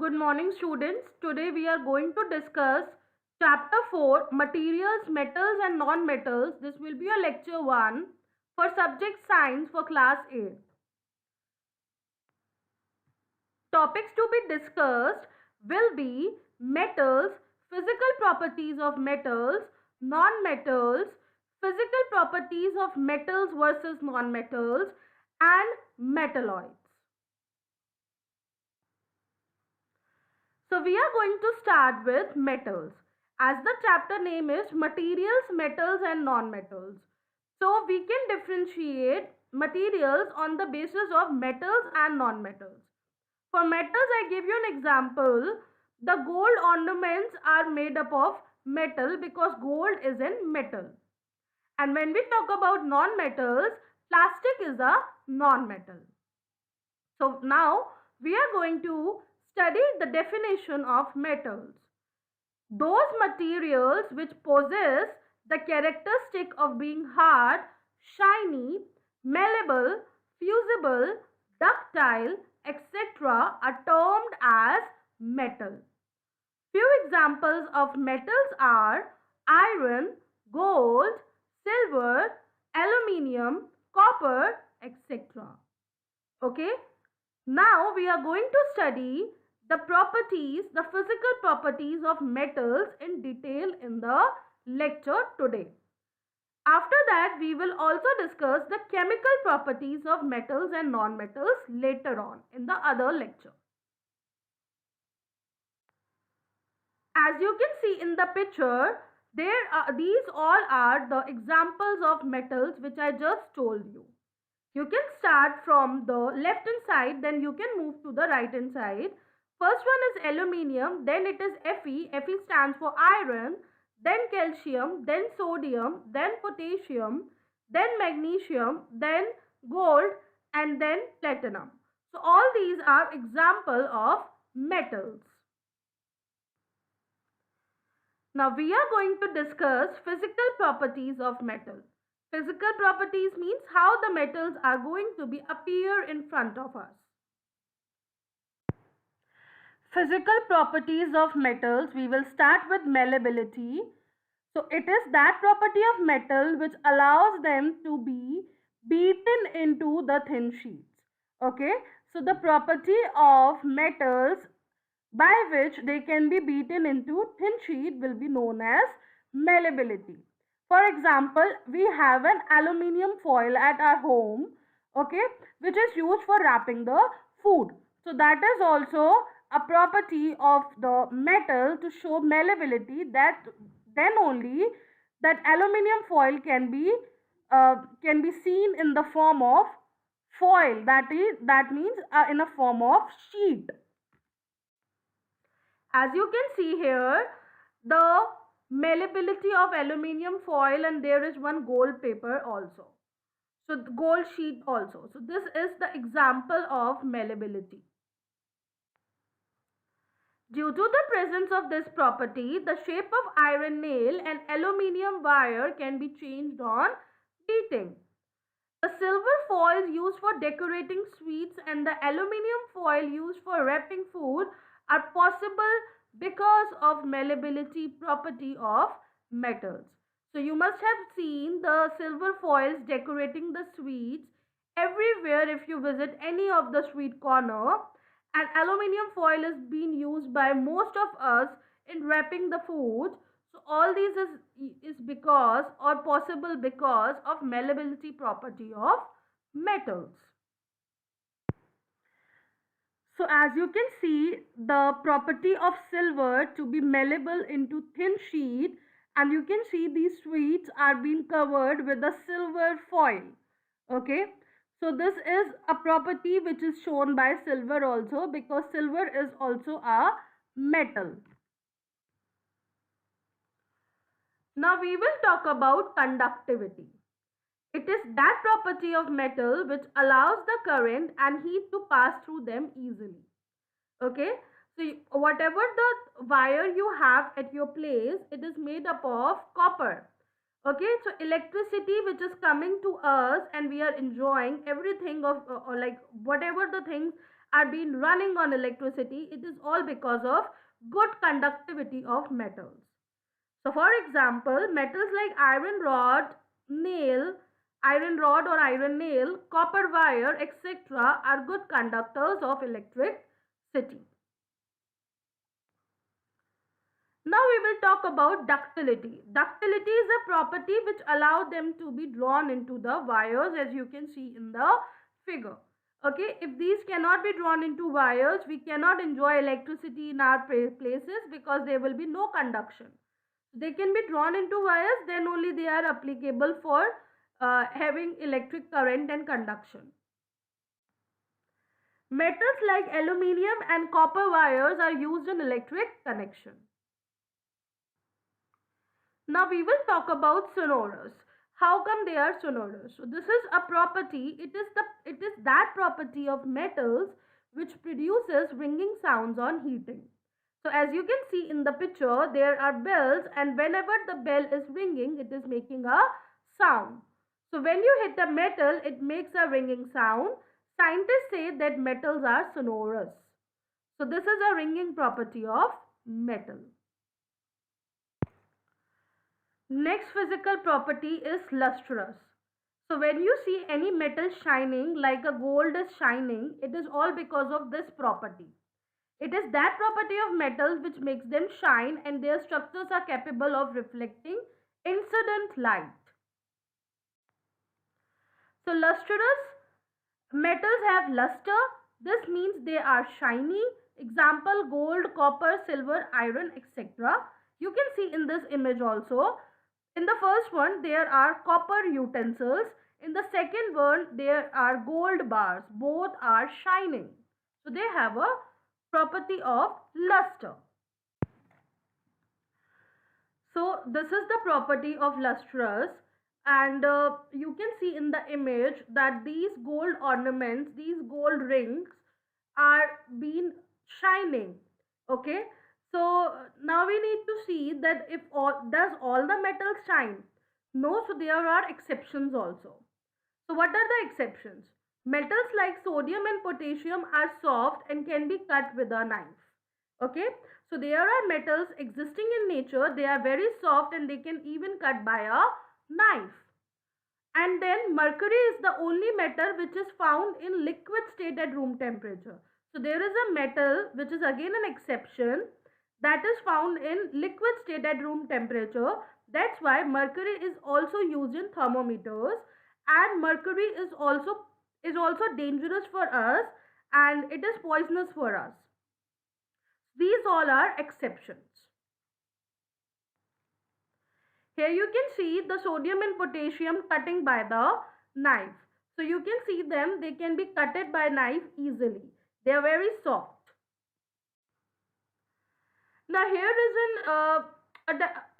Good morning, students. Today we are going to discuss chapter 4, materials, metals and non-metals. This will be a lecture 1 for subject science for class 8. Topics to be discussed will be metals, physical properties of metals, non-metals, physical properties of metals versus non-metals, and metalloids. So we are going to start with metals. As the chapter name is materials, metals and non-metals. So we can differentiate materials on the basis of metals and non-metals. For metals, I give you an example. The gold ornaments are made up of metal because gold is in metal. And when we talk about non-metals, plastic is a non-metal. So now we are going to study the definition of metals. Those materials which possess the characteristic of being hard, shiny, malleable, fusible, ductile, etc. are termed as metal. Few examples of metals are iron, gold, silver, aluminium, copper, etc. Okay. Now we are going to study the properties, the physical properties of metals in detail in the lecture today. After that, we will also discuss the chemical properties of metals and non-metals later on in the other lecture. As you can see in the picture, these all are the examples of metals which I just told you. You can start from the left hand side, then you can move to the right hand side. First one is aluminium, then it is Fe. Fe stands for iron, then calcium, then sodium, then potassium, then magnesium, then gold, and then platinum. So all these are example of metals. Now we are going to discuss physical properties of metal. Physical properties means how the metals are going to be appear in front of us. Physical properties of metals, we will start with malleability. So it is that property of metal which allows them to be beaten into the thin sheets. Okay, so the property of metals by which they can be beaten into thin sheet will be known as malleability. For example, we have an aluminium foil at our home, okay, which is used for wrapping the food. So that is also a property of the metal to show malleability, that then only that aluminium foil can be seen in the form of foil, that means in a form of sheet. As you can see here, the malleability of aluminium foil, and there is one gold paper also. So the gold sheet also. So this is the example of malleability. Due to the presence of this property, the shape of iron nail and aluminium wire can be changed on beating. The silver foils used for decorating sweets and the aluminium foil used for wrapping food are possible because of malleability property of metals. So you must have seen the silver foils decorating the sweets everywhere if you visit any of the sweet corner, and aluminium foil is being used by most of us in wrapping the food. So all these is because or possible because of malleability property of metals. So as you can see, the property of silver to be malleable into thin sheet, and you can see these sweets are being covered with the silver foil. Okay, so this is a property which is shown by silver also, because silver is also a metal. Now we will talk about conductivity. It is that property of metal which allows the current and heat to pass through them easily. Okay, so whatever the wire you have at your place, it is made up of copper. Okay, so electricity which is coming to us and we are enjoying everything of or like whatever the things are being running on electricity, it is all because of good conductivity of metals. So for example, metals like nail, iron rod or iron nail, copper wire, etc. are good conductors of electricity. Now we will talk about ductility. Ductility is a property which allows them to be drawn into the wires, as you can see in the figure. Okay, if these cannot be drawn into wires, we cannot enjoy electricity in our places because there will be no conduction. They can be drawn into wires, then only they are applicable for having electric current and conduction. Metals like aluminium and copper wires are used in electric connection. Now we will talk about sonorous. How come they are sonorous? So this is a property, it is that property of metals which produces ringing sounds on heating. So as you can see in the picture, there are bells, and whenever the bell is ringing, it is making a sound. So when you hit a metal, it makes a ringing sound. Scientists say that metals are sonorous. So this is a ringing property of metal. Next physical property is lustrous. So when you see any metal shining like a gold is shining, it is all because of this property. It is that property of metals which makes them shine, and their structures are capable of reflecting incident light. So lustrous metals have luster. This means they are shiny. Example: gold, copper, silver, iron, etc. You can see in this image also. In the first one, there are copper utensils. In the second one, there are gold bars. Both are shining. So they have a property of luster. So this is the property of lustrous, and you can see in the image that these gold ornaments, these gold rings are being shining. Okay, so now we need to see that if all the metals shine? No, so there are exceptions also. So what are the exceptions? Metals like sodium and potassium are soft and can be cut with a knife. Okay, so there are metals existing in nature, they are very soft and they can even cut by a knife. And then mercury is the only metal which is found in liquid state at room temperature. So there is a metal which is again an exception, that is found in liquid state at room temperature. That's why mercury is also used in thermometers, and mercury is also dangerous for us, and it is poisonous for us. These all are exceptions. Here you can see the sodium and potassium cutting by the knife. So you can see them, they can be cutted by knife easily. They are very soft. Now here is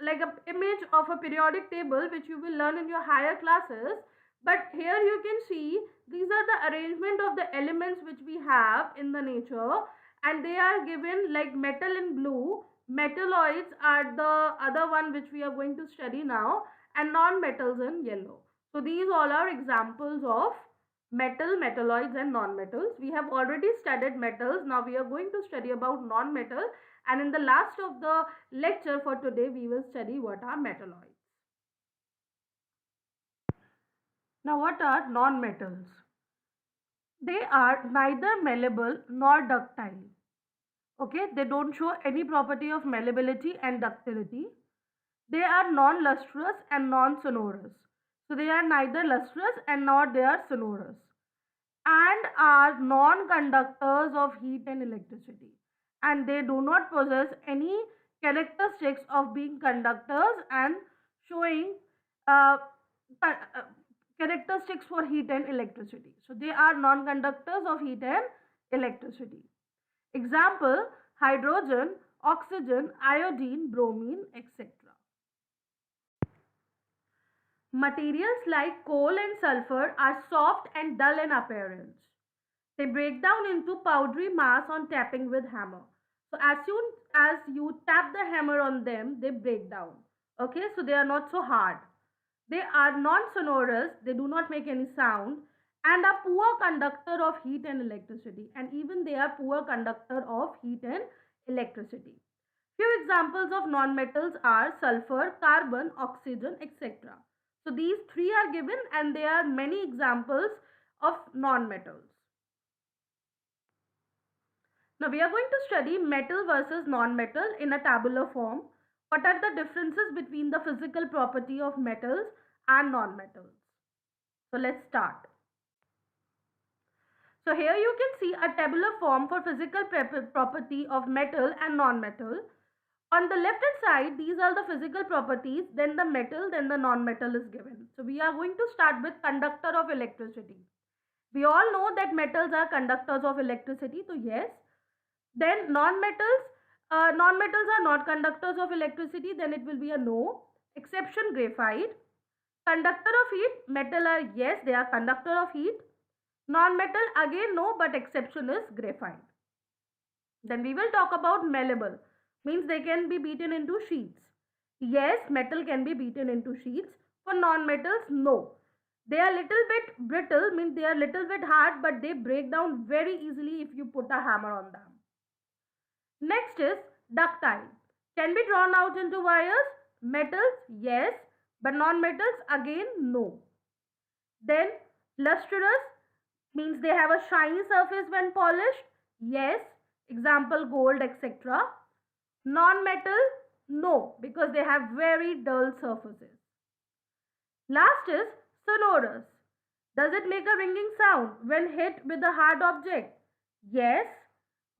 like an image of a periodic table which you will learn in your higher classes. But here you can see these are the arrangement of the elements which we have in the nature, and they are given like metal in blue, metalloids are the other one which we are going to study now, and non-metals in yellow. So these all are examples of metal, metalloids and non-metals. We have already studied metals. Now we are going to study about non-metal, and in the last of the lecture for today we will study what are metalloids. Now what are non-metals? They are neither malleable nor ductile. Okay, they don't show any property of malleability and ductility. They are non-lustrous and non-sonorous. So they are neither lustrous and nor they are sonorous, and are non-conductors of heat and electricity, and they do not possess any characteristics of being conductors and showing uh, characteristics for heat and electricity. So they are non-conductors of heat and electricity. Example: hydrogen, oxygen, iodine, bromine, etc. Materials like coal and sulfur are soft and dull in appearance. They break down into powdery mass on tapping with hammer. So as soon as you tap the hammer on them, they break down. Okay, so they are not so hard. They are non-sonorous, they do not make any sound, and are poor conductor of heat and electricity, and even they are poor conductor of heat and electricity. Few examples of non-metals are sulfur, carbon, oxygen, etc. So these three are given and there are many examples of non-metals. Now we are going to study metal versus non-metal in a tabular form. What are the differences between the physical property of metals and non-metals? So let's start. So here you can see a tabular form for physical property of metal and non-metal. On the left hand side, these are the physical properties, then the metal, then the non-metal is given. So we are going to start with conductor of electricity. We all know that metals are conductors of electricity, so yes. Then non-metals are not conductors of electricity, then it will be a no. Exception graphite. Conductor of heat, metal are yes, they are conductor of heat. Non-metal again no, but exception is graphite. Then we will talk about malleable, means they can be beaten into sheets. Yes, metal can be beaten into sheets. For non-metals, no. They are little bit brittle, means they are little bit hard, but they break down very easily if you put a hammer on them. Next is ductile. Can be drawn out into wires. Metals, yes, but non-metals again, no. Then lustrous, means they have a shiny surface when polished. Yes, example gold, etc. Non-metal, no, because they have very dull surfaces. Last is sonorous. Does it make a ringing sound when hit with a hard object? Yes,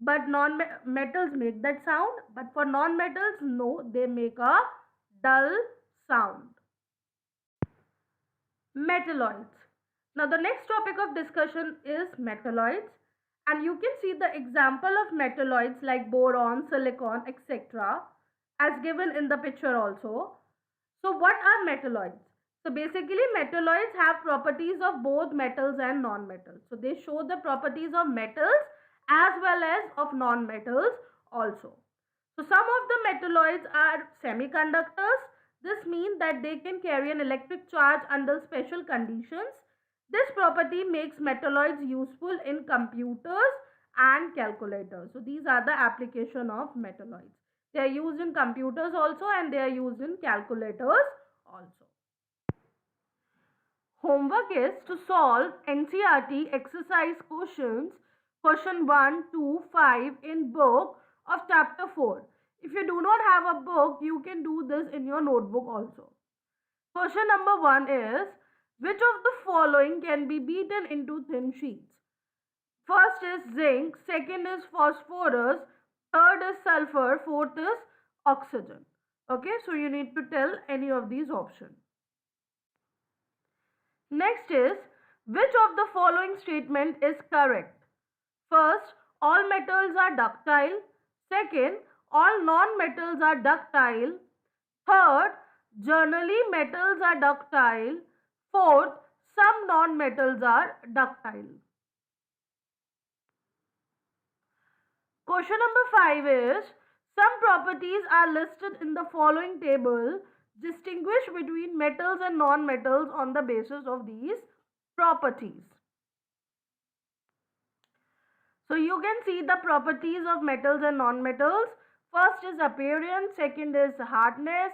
but non-metals make that sound. But for non-metals, no, they make a dull sound. Metalloids. Now the next topic of discussion is metalloids, and you can see the example of metalloids like boron, silicon, etc. as given in the picture also. So what are metalloids? So basically metalloids have properties of both metals and non-metals. So they show the properties of metals as well as of non-metals also. So some of the metalloids are semiconductors. This means that they can carry an electric charge under special conditions. This property makes metalloids useful in computers and calculators. So these are the application of metalloids. They are used in computers also and they are used in calculators also. Homework is to solve NCERT exercise questions, question 1, 2, 5 in book of chapter 4. If you do not have a book, you can do this in your notebook also. Question number 1 is, which of the following can be beaten into thin sheets? First is zinc, second is phosphorus, third is sulfur, fourth is oxygen. Okay, so you need to tell any of these options. Next is, which of the following statement is correct? First, all metals are ductile. Second, all non-metals are ductile. Third, generally metals are ductile. Fourth, some non-metals are ductile. Question number 5 is, some properties are listed in the following table. Distinguish between metals and non-metals on the basis of these properties. So you can see the properties of metals and non-metals. First is appearance, second is hardness,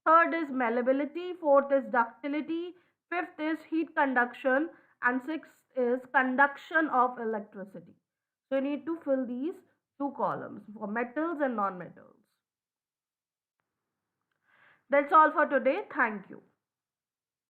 third is malleability, fourth is ductility, fifth is heat conduction, and sixth is conduction of electricity. So you need to fill these two columns for metals and non-metals. That's all for today. Thank you.